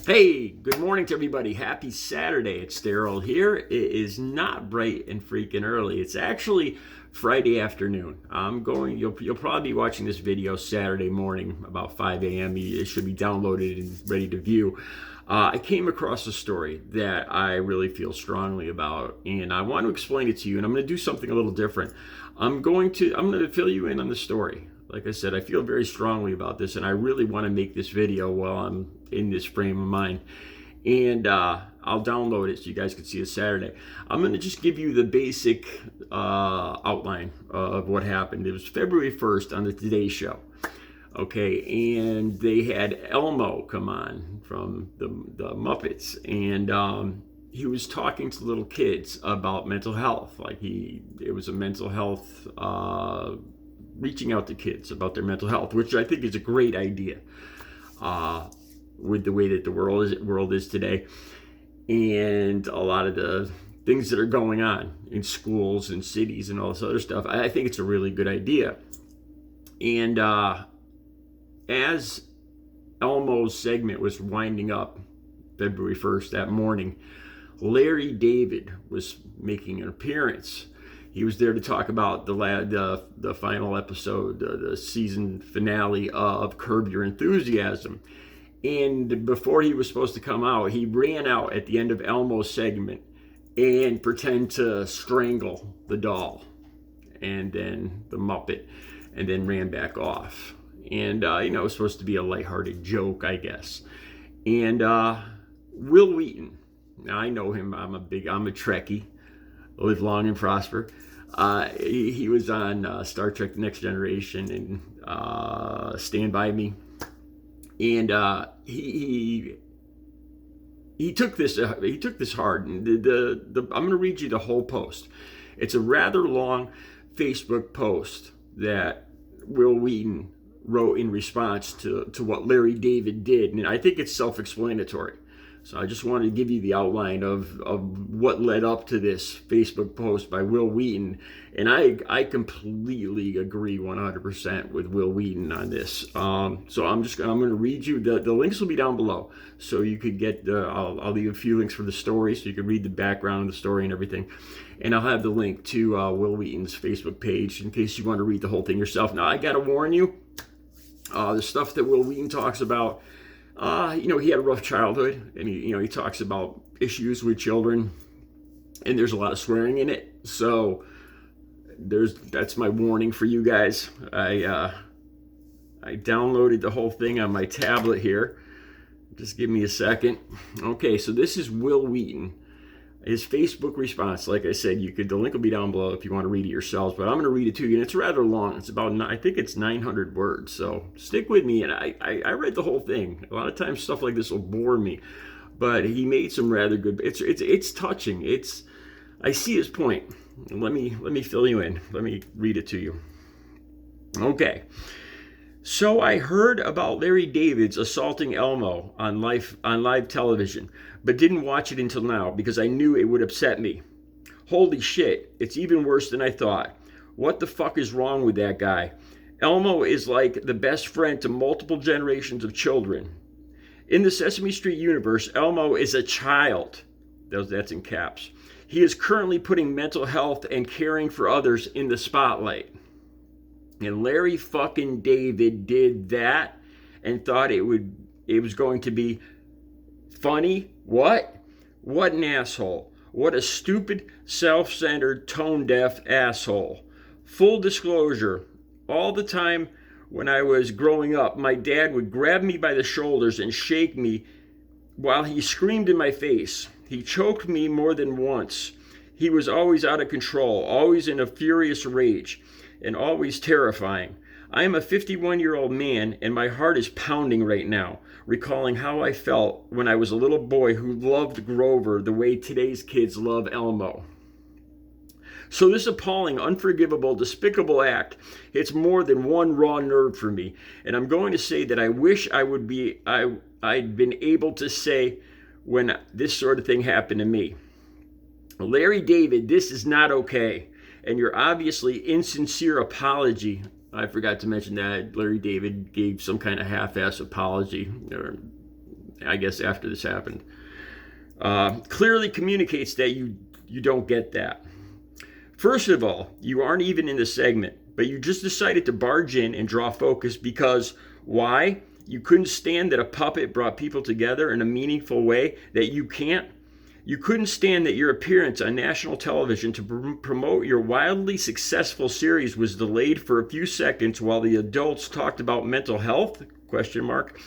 Hey, good morning to everybody. Happy Saturday. It's Daryl here. It is not bright and freaking early. It's actually Friday afternoon. You'll probably be watching this video Saturday morning about 5 a.m. It should be downloaded and ready to view. I came across a story that I really feel strongly about, and I want to explain it to you, and I'm going to do something a little different. I'm going to fill you in on the story. Like I said, I feel very strongly about this, and I really want to make this video while I'm in this frame of mind. And I'll download it so you guys can see it Saturday. I'm going to just give you the basic outline of what happened. It was February 1st on the Today Show. Okay, and they had Elmo come on from the Muppets, and he was talking to little kids about mental health. It was a mental health reaching out to kids about their mental health, which I think is a great idea with the way that the world is today, and a lot of the things that are going on in schools and cities and all this other stuff. I think it's a really good idea. And as Elmo's segment was winding up February 1st that morning, Larry David was making an appearance. He was there to talk about the final episode, the season finale of Curb Your Enthusiasm. And before he was supposed to come out, he ran out at the end of Elmo's segment and pretended to strangle the doll and then the Muppet, and then ran back off. And, it was supposed to be a lighthearted joke, I guess. And Wil Wheaton, now I know him, I'm a Trekkie, live long and prosper. He was on Star Trek The Next Generation and Stand By Me. And he took this hard. And I'm going to read you the whole post. It's a rather long Facebook post that Wil Wheaton wrote in response to what Larry David did, and I think it's self-explanatory. So I just wanted to give you the outline of what led up to this Facebook post by Wil Wheaton, and I completely agree 100% with Wil Wheaton on this. So I'm going to read you the links will be down below, so you could get I'll leave a few links for the story, so you can read the background of the story and everything, and I'll have the link to Wil Wheaton's Facebook page in case you want to read the whole thing yourself. Now I gotta warn you, the stuff that Wil Wheaton talks about. He had a rough childhood, and he talks about issues with children, and there's a lot of swearing in it. So that's my warning for you guys. I downloaded the whole thing on my tablet here. Just give me a second. Okay, so this is Wil Wheaton. His Facebook response, like I said, the link will be down below if you want to read it yourselves, but I'm going to read it to you, and it's rather long. It's about, I think it's 900 words, so stick with me, and I read the whole thing. A lot of times stuff like this will bore me, but he made some rather good, it's touching. I see his point. Let me fill you in. Let me read it to you. Okay. So I heard about Larry David's assaulting Elmo on live television, but didn't watch it until now because I knew it would upset me. Holy shit, it's even worse than I thought. What the fuck is wrong with that guy? Elmo is like the best friend to multiple generations of children. In the Sesame Street universe, Elmo is a child. That's in caps. He is currently putting mental health and caring for others in the spotlight. And Larry fucking David did that and thought it was going to be funny. What? What an asshole. What a stupid, self-centered, tone-deaf asshole. Full disclosure, all the time when I was growing up, my dad would grab me by the shoulders and shake me while he screamed in my face. He choked me more than once. He was always out of control, always in a furious rage, and always terrifying. I am a 51-year-old man, and my heart is pounding right now, recalling how I felt when I was a little boy who loved Grover the way today's kids love Elmo. So this appalling, unforgivable, despicable act hits more than one raw nerve for me, and I'm going to say that I wish I'd been able to say when this sort of thing happened to me. Larry David, this is not okay. And your obviously insincere apology, I forgot to mention that Larry David gave some kind of half-ass apology, or I guess after this happened. Clearly communicates that you don't get that. First of all, you aren't even in the segment, but you just decided to barge in and draw focus because why? You couldn't stand that a puppet brought people together in a meaningful way that you can't. You couldn't stand that your appearance on national television to promote your wildly successful series was delayed for a few seconds while the adults talked about mental health? Question mark.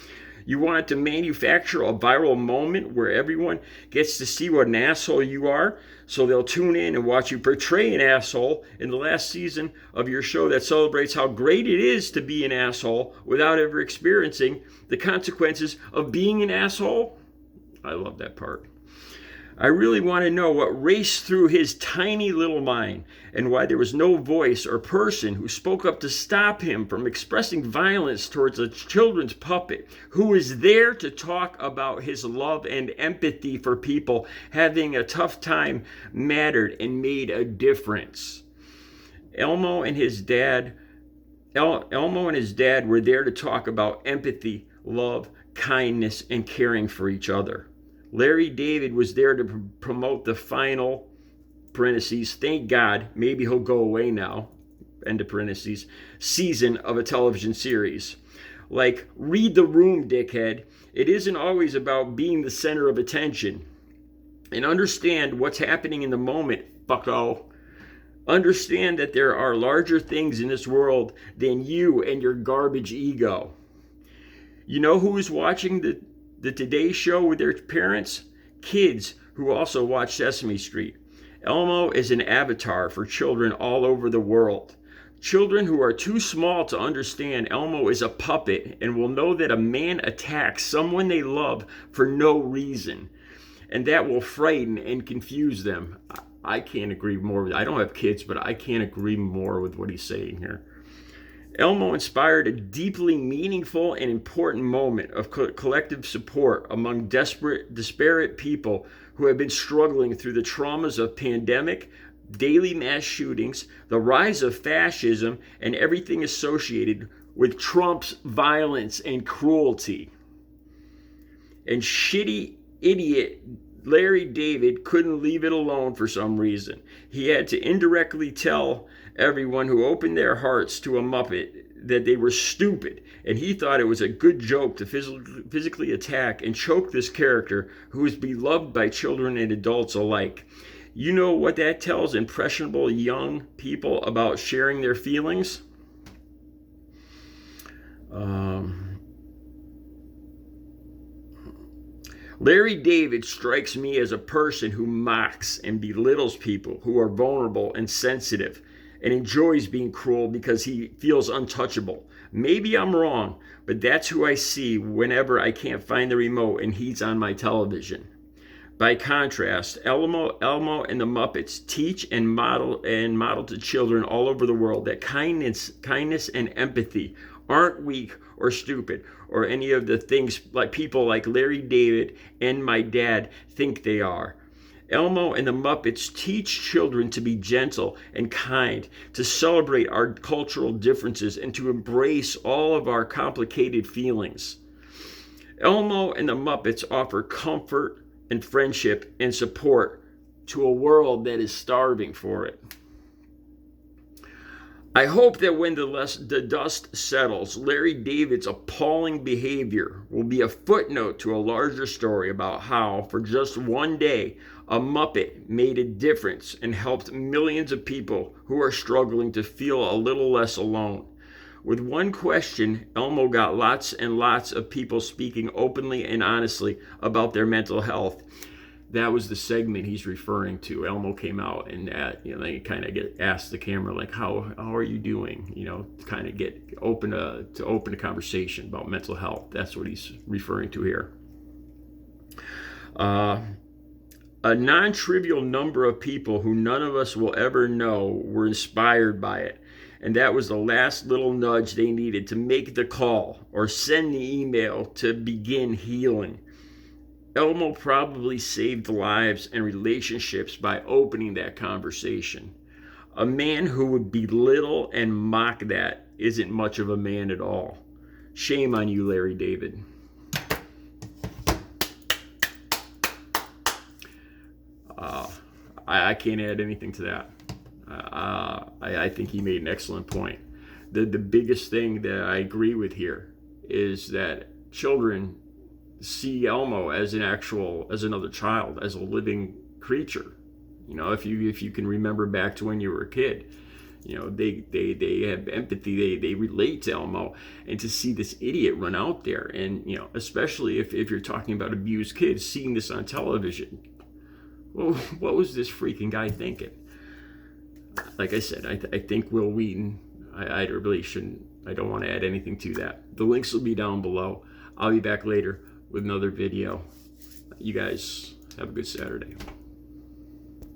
You wanted to manufacture a viral moment where everyone gets to see what an asshole you are, so they'll tune in and watch you portray an asshole in the last season of your show that celebrates how great it is to be an asshole without ever experiencing the consequences of being an asshole. I love that part. I really want to know what raced through his tiny little mind and why there was no voice or person who spoke up to stop him from expressing violence towards a children's puppet who was there to talk about his love and empathy for people having a tough time mattered and made a difference. Elmo and his dad were there to talk about empathy, love, kindness, and caring for each other. Larry David was there to promote the final, parentheses, thank God, maybe he'll go away now, end of parentheses, season of a television series. Like, read the room, dickhead. It isn't always about being the center of attention. And understand what's happening in the moment, fucko. Understand that there are larger things in this world than you and your garbage ego. You know who is watching the Today Show with their parents? Kids who also watch Sesame Street. Elmo is an avatar for children all over the world. Children who are too small to understand Elmo is a puppet and will know that a man attacks someone they love for no reason. And that will frighten and confuse them. I can't agree more. I don't have kids, but I can't agree more with what he's saying here. Elmo inspired a deeply meaningful and important moment of collective support among disparate people who have been struggling through the traumas of pandemic, daily mass shootings, the rise of fascism, and everything associated with Trump's violence and cruelty. And shitty idiot Larry David couldn't leave it alone for some reason. He had to indirectly tell everyone who opened their hearts to a Muppet that they were stupid, and he thought it was a good joke to physically attack and choke this character who is beloved by children and adults alike. You know what that tells impressionable young people about sharing their feelings? Larry David strikes me as a person who mocks and belittles people who are vulnerable and sensitive and enjoys being cruel because he feels untouchable. Maybe I'm wrong, but that's who I see whenever I can't find the remote and he's on my television. By contrast, Elmo and the Muppets teach and model to children all over the world that kindness and empathy aren't weak or stupid or any of the things like people like Larry David and my dad think they are. Elmo and the Muppets teach children to be gentle and kind, to celebrate our cultural differences, and to embrace all of our complicated feelings. Elmo and the Muppets offer comfort and friendship and support to a world that is starving for it. I hope that when the dust settles, Larry David's appalling behavior will be a footnote to a larger story about how, for just one day, a Muppet made a difference and helped millions of people who are struggling to feel a little less alone. With one question, Elmo got lots and lots of people speaking openly and honestly about their mental health. That was the segment he's referring to. Elmo came out and they kind of asked the camera like, how are you doing? To kind of get open a conversation about mental health. That's what he's referring to here. A non-trivial number of people who none of us will ever know were inspired by it. And that was the last little nudge they needed to make the call or send the email to begin healing. Elmo probably saved lives and relationships by opening that conversation. A man who would belittle and mock that isn't much of a man at all. Shame on you, Larry David. I can't add anything to that. I think he made an excellent point. The biggest thing that I agree with here is that children see Elmo as as another child, as a living creature. You know, if you can remember back to when you were a kid, you know, they have empathy, they relate to Elmo, and to see this idiot run out there, and you know, especially if you're talking about abused kids, seeing this on television, well, what was this freaking guy thinking? Like I said, I think Wil Wheaton, I really shouldn't, I don't want to add anything to that. The links will be down below. I'll be back later with another video. You guys have a good Saturday.